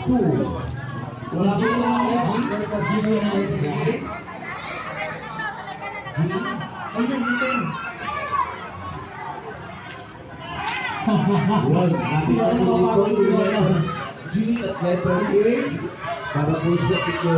Wala ko na G at letter A para po sa ito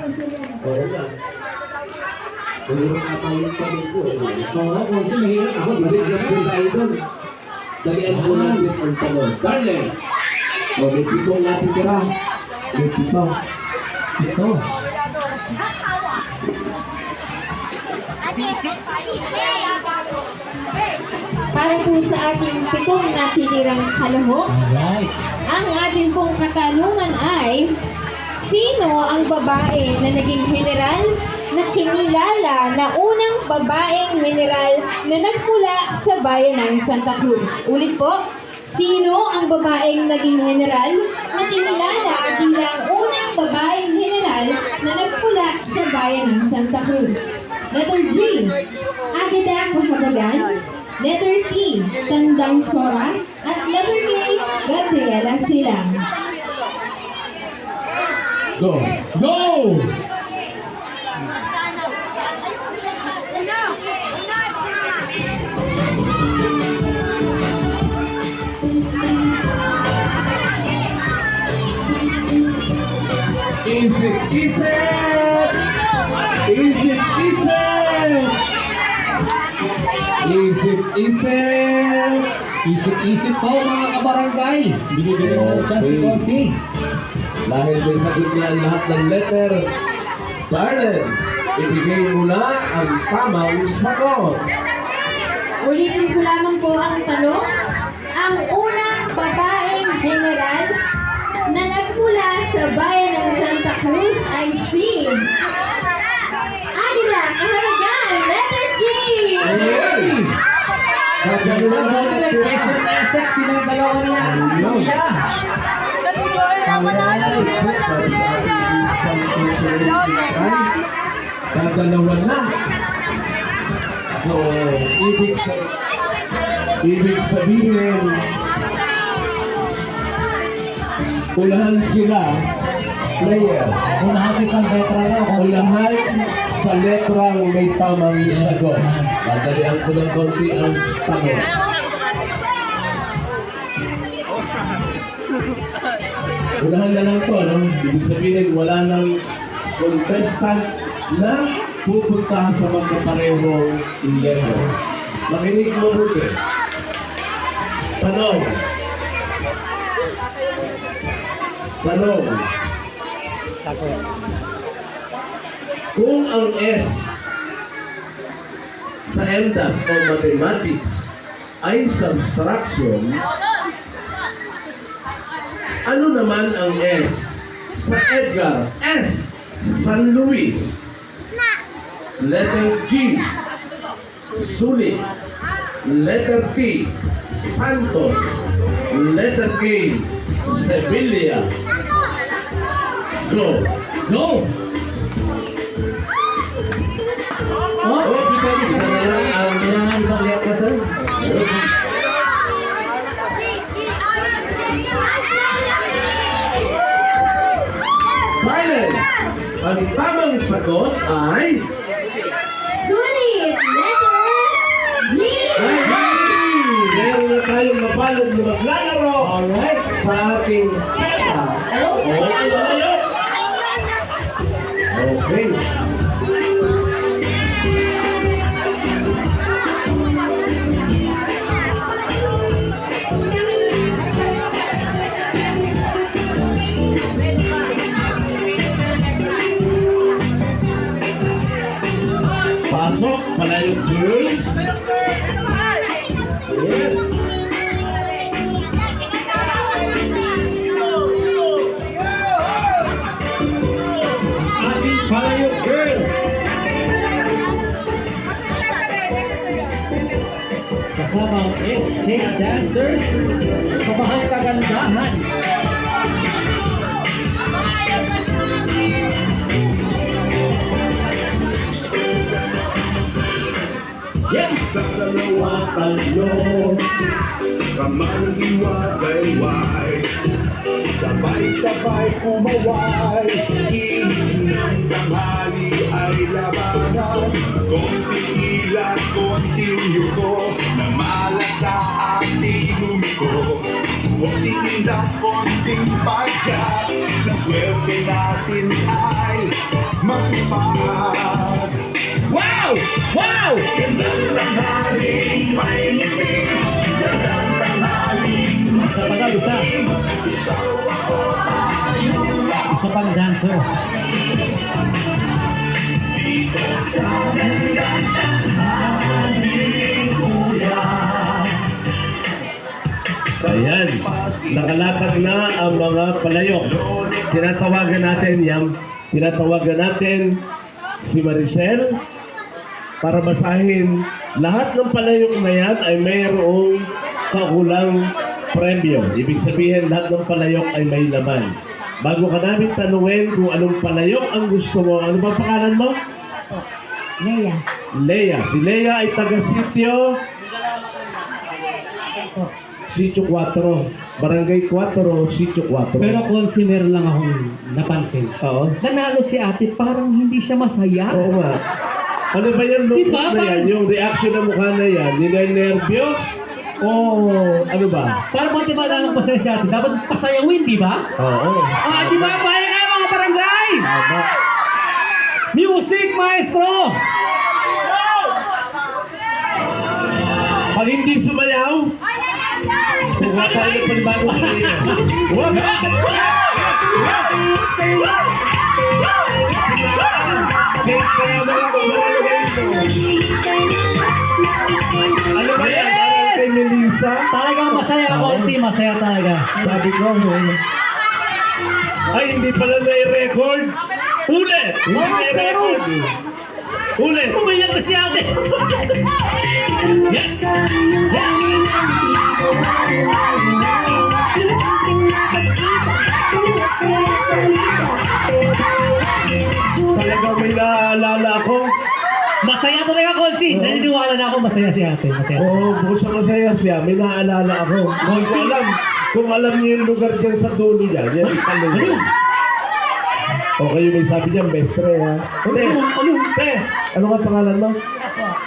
Consolento. Mahirap na tayo sa ito. Oo, kasi mahirap ako. Mahirap po tayo doon. Dalian po natin ang talon. Darling! O, may pitong natin tira. May pitong. Ito. Para po sa ating pitong natitirang kalahok, ang ating pong katanungan ay, sino ang babae na naging general na kinilala na unang babaeng general na nagmula sa bayan ng Santa Cruz? Ulit po, sino ang babaeng naging general na kinilala bilang unang babaeng general na nagmula sa bayan ng Santa Cruz? Letter G, Agueda Cahabagan. Letter T, Tandang Sora. At letter K, Gabriela Silang. Go! Go! Isip! Isip! Isip! Isip! Isip-isip! Isip-isip po mga kabarangay. Binibigyan mo ng chance si Consi. Dahil may sagot niya ang lahat ng letter, Darlen, ibigay mo na ang tamang sagot. Ulitin ko lamang po ang tanong. Ang unang babaeng general na nagmula sa bayan ng Santa Cruz ay si Agueda Cahabagan. Letter G! Hey! Gagawin na natin ang tira. Esek silang dalawa niya. Kuya. Dadalawa na. So, ibig sabihin, unahan sila, player. Unahan si San Petra lang. Unahan sa letrang may tamang sagot. Dadalian ko ng konti ang tanong. Unahan na lang to, ano? Ibig sabihin, wala nang contestant na pupunta sa magkaparehong level. Makinig mabuti. Tanong. Tanong. Kung ang S sa MDAS o Mathematics ay subtraction, ano naman ang S sa Edgar S. San Luis? Letter G, Sulit. Letter T, Santos. Letter K, Sevilla. Go! Go! Oh, di pwede sa kanila. Kailangan ibang letra, sir. Darlen, ang tamang sagot ay Sulit! Letter G! meron na tayong mapalad na maglalaro Alright. sa ating pera. Okay. Pasok, Palayok Girls. Yes. Ating Palayok Girls. Kasama ang SK Dancers sa Bahang Kagandahan. Yes! Sa dalawang tatlo kamay hiwagayway, sabay-sabay kumaway, ihip ng tanghali ay labanan, konting ilat, konting yuko, namala sa ating lumiko, konting ilat, konting pagkat, ng swerte natin ay makipag. Wow! Wow! Gandang tanghaling may ngiti, gandang tanghaling Isa pa daw, isa. Isa pang dancer. Ayan, nakalatag na ang mga palayok. Tinatawagan natin si Maricel para basahin. Lahat ng palayok na yan ay mayroong kakulang premyo. Ibig sabihin, lahat ng palayok ay may laman. Bago ka namin tanungin kung anong palayok ang gusto mo, ano ba pangalan mo? Leia. Leia. Si Leia ay taga-sitio Sitio 4. Barangay 4, Sitio 4. Pero Konsi, meron lang akong napansin. Oo. Nanalo si ate, parang hindi siya masaya. Oo nga. Ano ba yan, look Diba? na yan? Yung reaction ng mukha na yan, ninenervyos? O ano ba? Para buti ba lang ang pasaya si ate? Dapat pasayawin, di ba? Oo. Di ba? Pahali kayo mga barangay! Tama. Music, maestro! Pag hindi sumayaw, wala tayo ng panibago kanina. Wag! Kaya mga kabarangay ito. Ano ba yan? Parang kay Melissa? Talagang masaya ako, Konsi. Masaya talaga. Sabi ko, ay hindi pala na-record. Ulit! Hindi na-record. Ulit! Umiyak na si ate! Yes! Talagang may naaalala ako. Masaya talaga, Konsi. Naniniwala na ako masaya si ate. Masaya. Oo, bukod sa masaya siya, may naaalala ako. Kung alam niyo yung lugar dyan sa dulo niya, yan italong. O kayo may sabi niya, mestre ha. Te, ano nga pangalan mo?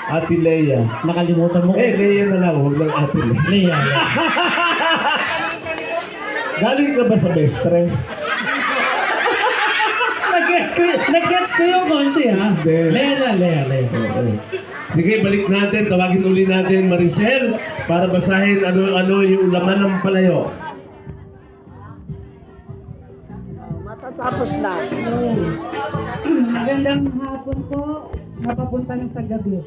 Ate Leia. Nakalimutan mo. Leia na lang, huwag lang Ate Leia. Leia. Galing ka ba sa mestre? Nag-gets ko yung Konsi, ha? Hindi. Leia. Oo. Sige, balik natin. Tawagin uli natin Maricel para basahin ano yung laman ng palayo. Matatapos na. Magandang hapon po. Napapunta na sa gabi.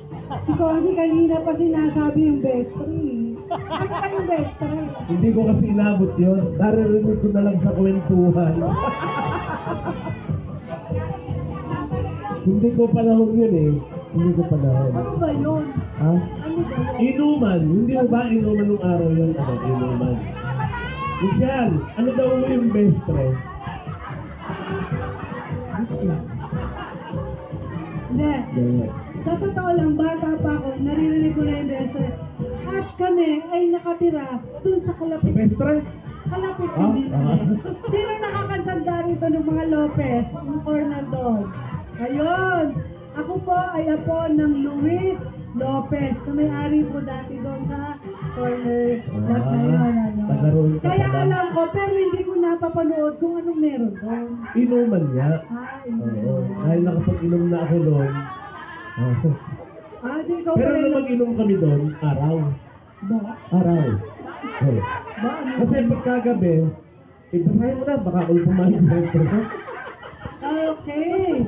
Si Consi kanina pa sinasabi yung best friend. Ano ba yung best friend? Hindi ko kasi inabot yun. Naririnig ko na lang sa kwentuhan. Hindi ko panahon yun eh. Hindi ko panahon. Ano ba yun? Ha? Ano ba yun? Inuman. Hindi mo ba inuman nung araw yun? Ano? Inuman. Michelle, ano daw mo yung best friend? Hindi. Hindi. Sa totoo lang, bata pa ako, naririnig ko na yung best friend. At kami ay nakatira dun sa Sa kalapit. best friend? Kalapit Ah, kami. ah. Sino nakakantanda rito ng mga Lopez? Yung corner doon. Ayun. Ako po ay apo ng Luis Lopez na may-ari po dati doon sa corner lot na yun. Ano. taga roon ka Kaya pala. alam ko, pero hindi ko napapanood kung anong meron doon. Inuman niya. Hindi. Oo. Dahil nakapag-inom na ako doon. Oo. Di ikaw Pero pala nung yung... mag-inom kami doon, araw. Ba? Araw. Oo. Ba? Ano? Kasi pagkagabi, basahin mo na, baka ako pumayag na. Okay.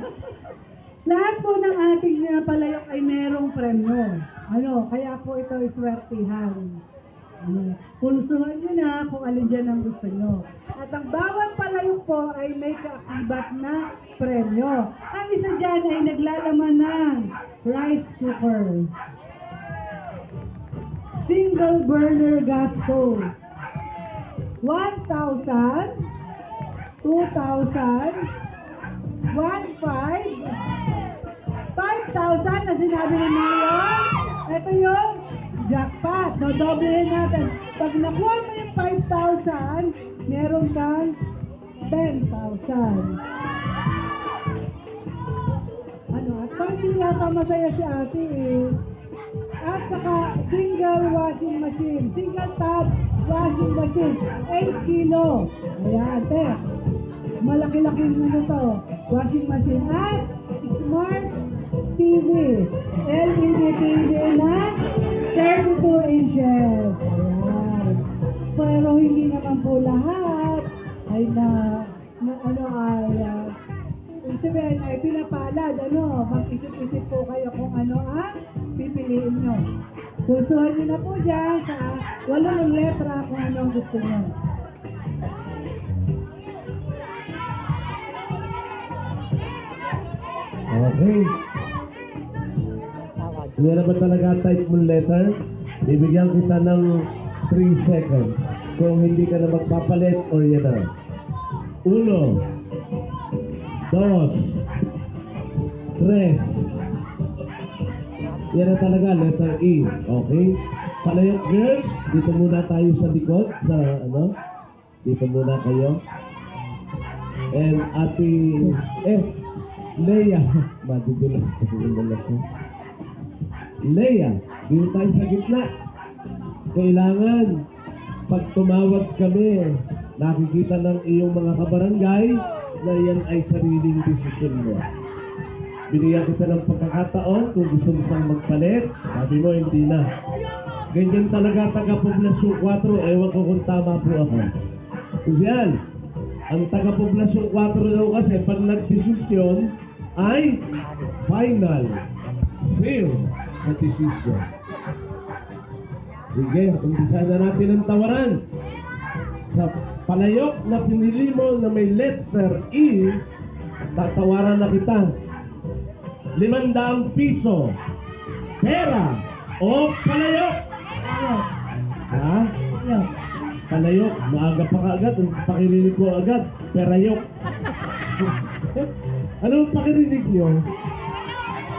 Lahat po ng ating palayok ay merong premyo. Ano, kaya po ito ay swertihan. Ano, pulsuhan nyo na kung alin dyan ang gusto nyo. At ang bawat palayok po ay may kaakibat na premyo. Ang isa dyan ay naglalaman ng rice cooker. Single burner gas stove. 1,000, 2,000, 1,500, 5,000 na sinabi ni Mayor. Ito yung jackpot. No, doblehin natin. Pag nakuha mo yung 5,000, meron kang 10,000. Ano, at parang yata masaya si ate eh. At saka single washing machine, single tub washing machine, 8 kilo. Ayan, te. Malaki-laking ano to, washing machine. At smart TV, LED TV na 32 inches. Ayan. Pero hindi naman po lahat ay ibig sabihin ay pinapalad, mag-isip-isip po kayo kung ano ang pipiliin nyo. Pusuhan nyo na po dyan sa 8 letra kung ano ang gusto nyo. Okay. Kung yan naman talaga type mong letter, bibigyan kita ng 3 seconds. Kung hindi ka na magpapalit or yan na. 1, 2, 3. Yan na talaga, letter E. Okay? Palayok girls, dito muna tayo sa likod, dito muna kayo. And Leia, madudulas ko ko. Leia, dito tayo sa gitna. Kailangan, pag tumawag kami, nakikita ng iyong mga kabarangay na yan ay sariling desisyon mo. Binigyan kita ng pagkakataon kung gusto mo pang magpalit, sabi mo hindi na. Ganyan talaga taga-poblasyon 4, ewan ko kung tama po ako. Kasi yan, ang taga-poblasyon 4 daw kasi pag nagdesisyon ay final, fail na desisyon. Sige, umpisa na natin ang tawaran. Sa palayok na pinili mo na may letter E, tatawaran na kita. 500 piso. Pera o palayok? Ha? Palayok. Maaga pa kaagad. Ang pakirinig ko agad. Perayok. Ano ang pakirinig nyo?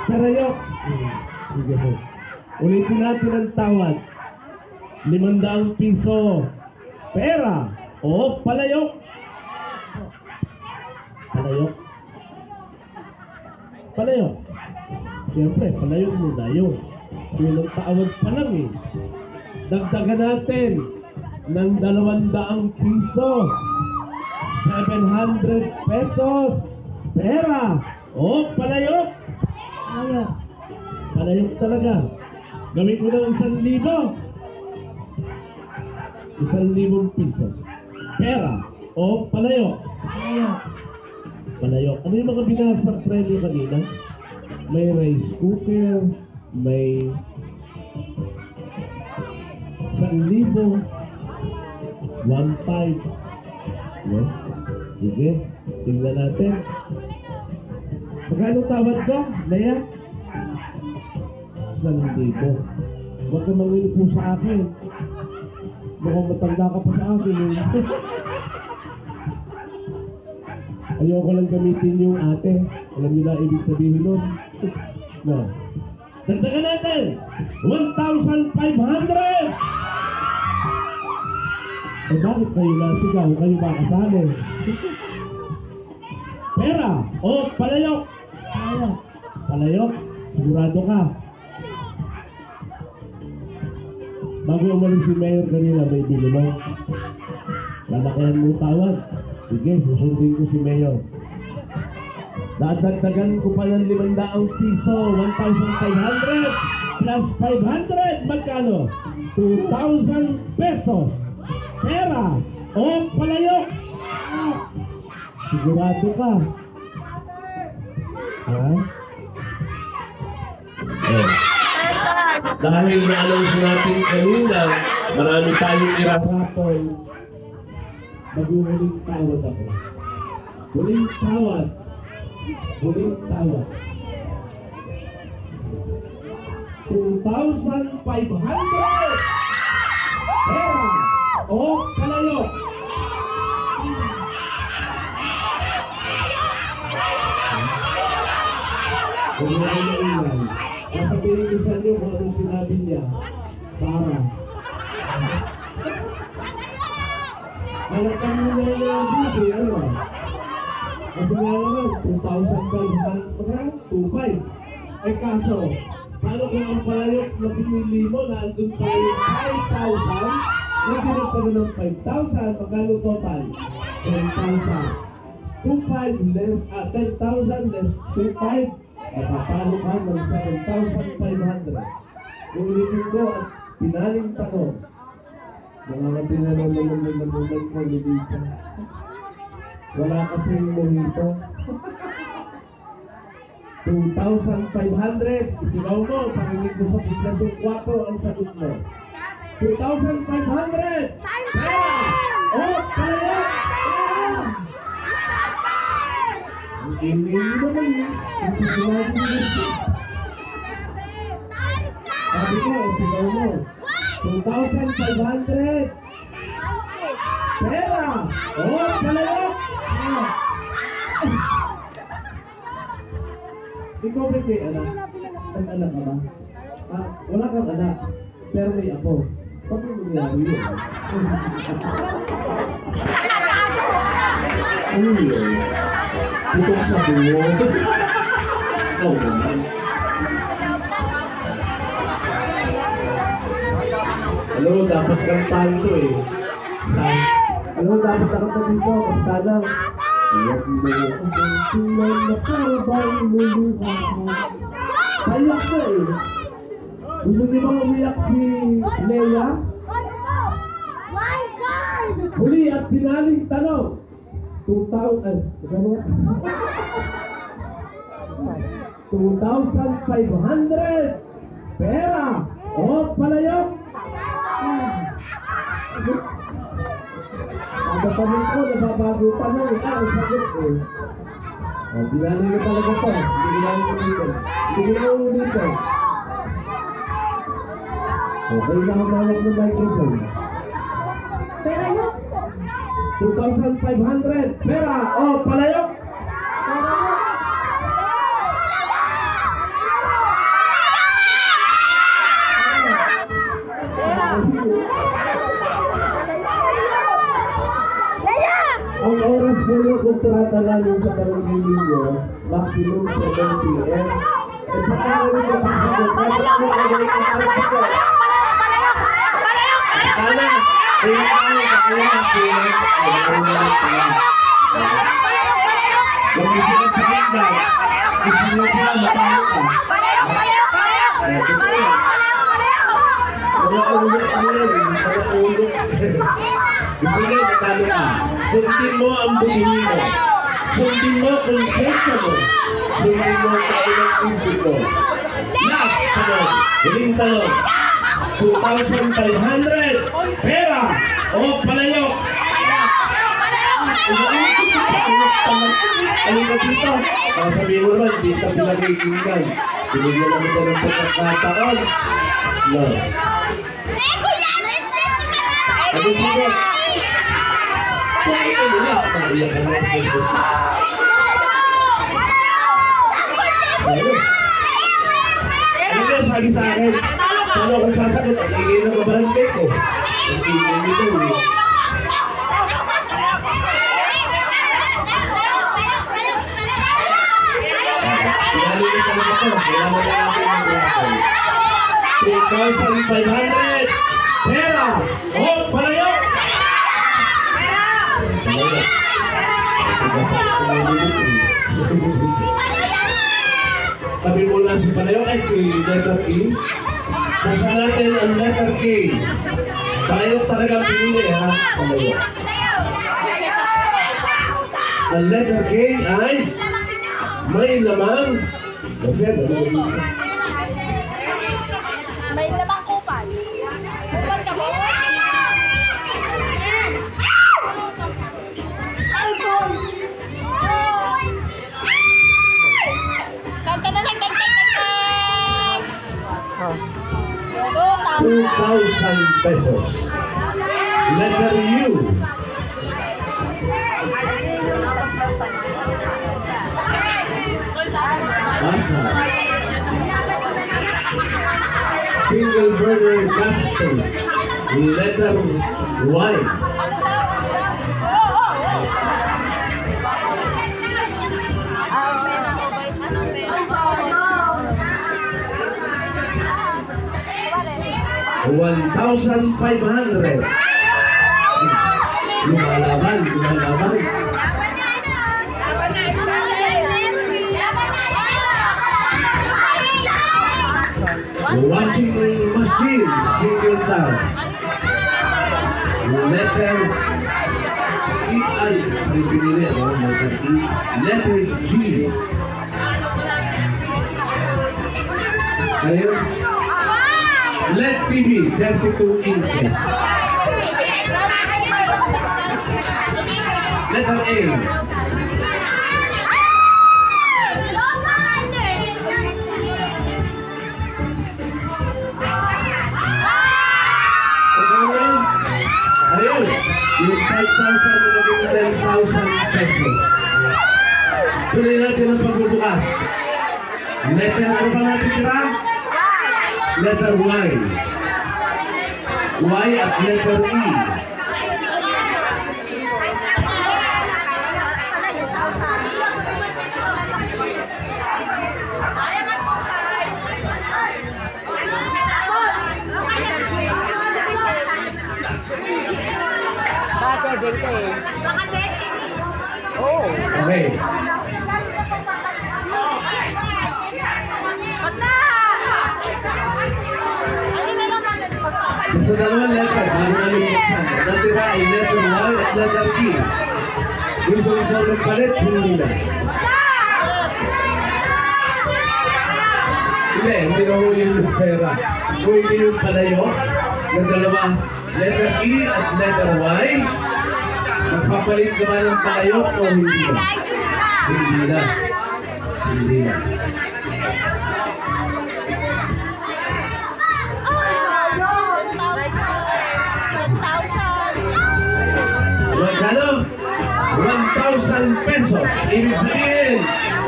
Perayok. Sige po. Ulitin natin ang tawad. 500 piso. Pera o palayok? Palayok. Palayok. Siyempre, palayok muna yun. Yun ang tawad pa lang eh. Dagdagan natin ng 200 piso. 700 pesos. Pera o palayok? Palayok. Palayok talaga. Gawin ko ng 1,000. 1,000 piso. Pera o palayok? Palayok. Palayok. Ano yung mga binasang premyo kanina? May rice cooker, may 1,000, 1,500. No? Sige, tingnan natin. Magkano tawad ko, Leia? 1,000. Huwag ka mangili po sa akin. Mukhang matanda ka pa sa akin. Ayoko lang gamitin yung ate. Alam niyo na ibig sabihin nun? No. Dagdagan natin! 1,500! Eh bakit kayo nasigaw? Kayo ba kasali? Pera o palayok? Palayok. Palayok? Sigurado ka? Bago umalis si Mayor kanina, may bili mo. Lalakayan mo tawad. Sige, susundin ko si Mayor. Dadagdagan ko pa ng 500 piso, 1,500 plus 500, magkano? 2,000 pesos. Pera o palayok? Sigurado ka? Ha? Eh. Dahil na-announce natin kanina, marami tayong irapapon. Mag-huling tawad ako. Huling tawad. Huling tawad. 2,500! Pera o palayok? Huwag na kayo maingay. Sasabihin ko sa inyo kung anong sinabi niya. Para. Alam kami na yung busy, ano? Kasi nga naman, 2,500, 2,500. Ay kaso, paano kung ang palayok na pinili mo na andun pa yung 5,000, na dinagdagan ng 5,000, magkano total? 10,000. 2,500 less, 10,000 less 2,500, napapalo ka ng 7,500. Ulitin ko at pinaling tanong. Nangangatin na naman ko ni Lisa. Wala kasing mojito. 2,500. Isigaw mo, parinig mo sa Piglasong 4 ang sagot mo. 2,500! Pera! Oh, kaya! Ang email mo naman yun. Hindi ko natin yun. Sabi ko, isigaw mo. 2,500! Pera! Oh, kaya! Ikaw ba kay anak? Nag-anak ka ba? Wala kang anak, pero may apo. Paano nangyari yun? Ano yun? Putok sa buwog. Ikaw naman. Ano, dapat kang tanto eh. Ano, dapat nakata dito, magtanang. Iyak mo ang tunay na karabang luluha ko. Payak na eh. Gusto niyo bang umiyak si Leia? Huli at pinaling tanong. 2,500 pera o palayok. Ang tanong ko, nababago tanong. Ang sagot ko. Pinaling na talaga to. Hindi namin ulitin. Hindi namin ulitin. Okay na humanap ng microphone. Pera yun. 2,500 pera o palayok. Ang oras po yung kontrata namin sa barangay ninyo, maximum 7 p.m. E pagkakaroon ko pa sa kontrata, Sana, kaya mag-isip ang pakinggan. Gusto nyo siya, matalo ka. Wala ulog ang yan, wala ulog. Gusto nyo, matalo ka. Sundin mo ang bulihin mo. Sundin mo kung sensya mo. Sundin mo ang kailang isip mo. Last tanong, huling tanong. 2,500 pera o palayok. Halika dito. Sabihin mo naman, di ka pinagiginggan. Binigyan naman tayo ng pagkakataon. No. Ano siya? Kaya mo na. Kaya ka na. Ano ba sabi sa akin? Paano akong sasagot? Ang ingay ng kabarangay ko. Ang ingay nito eh. Pinalitin ka naman ako. Kailangan na natin ang reaction. 2,500 pera o palayok! Palayok. Tabi muna si palayok ay si letter E. Basa natin ang letter K. Palayok talaga pinili ha. Palayok. Ang letter K ay may laman. Kasi May lamang kupal. Kupal ka ba? iPhone! Kanta na lang, tag! 2,000 pesos. Letter U. Asa. single burner gas stove. Letter Y. $1,500. Lumalaban. Washing machine, single tap. Letter E. Ay, may pinili ako. Letter E. Letter G. Ayun. LED TV, 32 inches. Letter A. Ayun, yung 5,000 na naging 10,000 pesos. Tuloy natin ang pagbubukas. Letter, ano pa natin tira? Letter Y. Y at letter E. Bakit 20 eh? Oh. Okay. Sa dalawang letter, bago namin buksan. Natira ay letter Y at letter E. Gusto mo ba magpalit? Hindi na. Hindi na ho yun yung pera. Kung hindi yung palayo, na dalawa, letter E at letter Y, magpapalit ka ba ng palayo o hindi na? Hindi na. Hindi na. Magkano? 1,000 pesos. Ibig sabihin,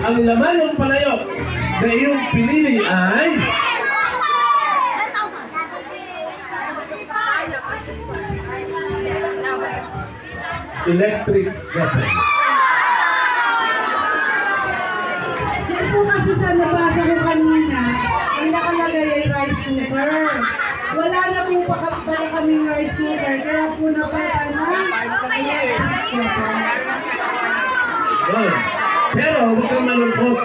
ang laman ng palayok na iyong pinili ay electric kettle. Yan po kasi sa nabasa ko kanina, ang nakalagay ay rice cooker. Wala na po pala kaming rice cooker, kaya po napalitan na electric cooker. Oh. Pero huwag kang malungkot.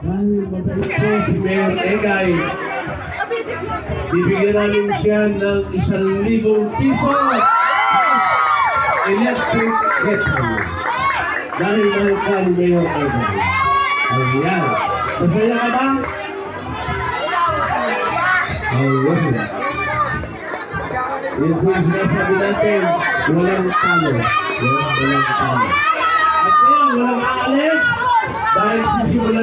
Dahil mabait po si Mayor Egay, bibigyan namin siya ng 1,000 piso electric kettle. Dahil mahal ka ni Mayor Egay. Ayan. Masaya ka ba? Ayan. Yun po yung sinasabi natin, walang talo. Walang talo. At ngayon, walang aalis dahil sisimulan